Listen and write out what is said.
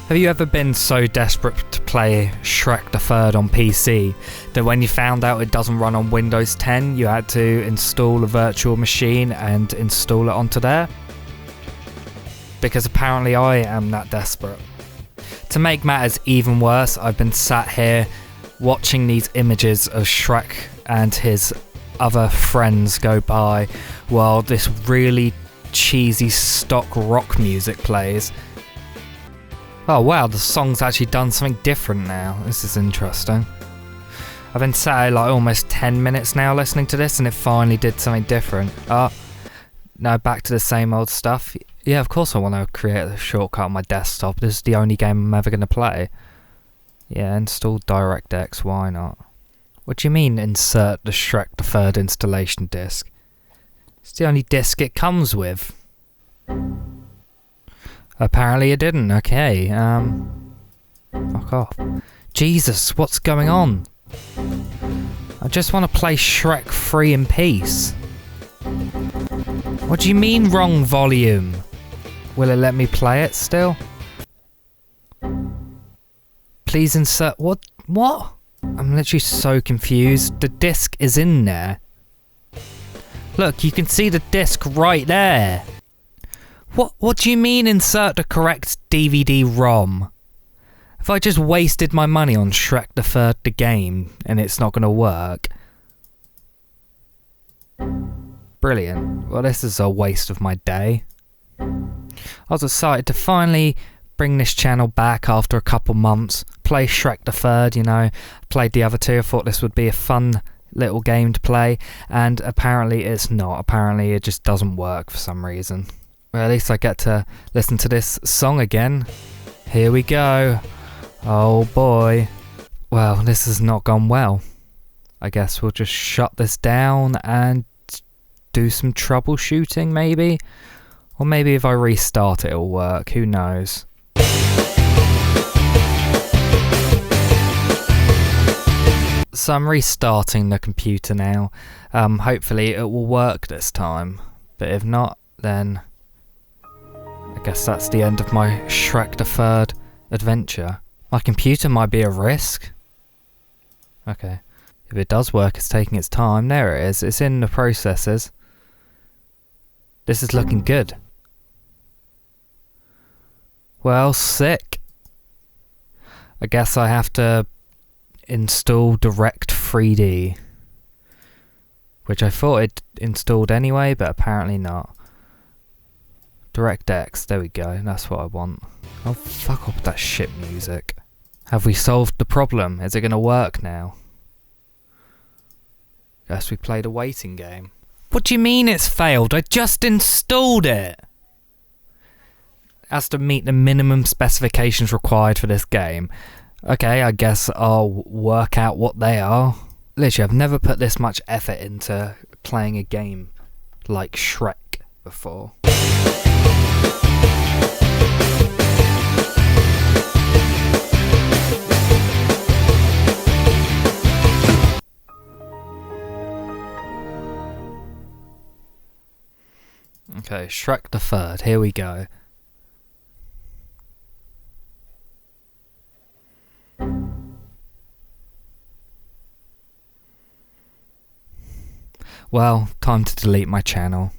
Have you ever been so desperate to play Shrek the Third on PC that when you found out it doesn't run on Windows 10, you had to install a virtual machine and install it onto there? Because apparently I am that desperate. To make matters even worse, I've been sat here watching these images of Shrek and his other friends go by while this really cheesy stock rock music plays. Oh wow, the song's actually done something different now. This is interesting. I've been sat here like almost 10 minutes now listening to this and it finally did something different. No, back to the same old stuff. Yeah, of course I want to create a shortcut on my desktop. This is the only game I'm ever going to play. Yeah, install DirectX, why not? What do you mean insert the Shrek the Third installation disk? It's the only disk it comes with. Apparently it didn't, okay, fuck off. Jesus, what's going on? I just want to play Shrek 3 in peace. What do you mean wrong volume? Will it let me play it still? Please insert, what? I'm literally so confused. The disc is in there. Look, you can see the disc right there. What do you mean insert the correct DVD-ROM? Have I just wasted my money on Shrek the Third the game and it's not going to work? Brilliant. Well, this is a waste of my day. I was excited to finally bring this channel back after a couple months, play Shrek the Third, you know, played the other two, I thought this would be a fun little game to play, and apparently it's not. Apparently it just doesn't work for some reason. Well, at least I get to listen to this song again. Here we go. Oh boy. Well, this has not gone well. I guess we'll just shut this down and do some troubleshooting maybe? Or maybe if I restart it, it'll work. Who knows? So I'm restarting the computer now. Hopefully it will work this time. But if not, then I guess that's the end of my Shrek the Third adventure. My computer might be a risk. Okay. If it does work, it's taking its time. There it is. It's in the processes. This is looking good. Well, sick. I guess I have to install Direct 3D. Which I thought it installed anyway, but apparently not. DirectX, there we go, that's what I want. Oh, fuck off with that shit music. Have we solved the problem? Is it going to work now? Guess we played a waiting game. What do you mean it's failed? I just installed it! It has to meet the minimum specifications required for this game. Okay, I guess I'll work out what they are. Literally, I've never put this much effort into playing a game like Shrek before. Okay, Shrek the Third, here we go. Well, time to delete my channel.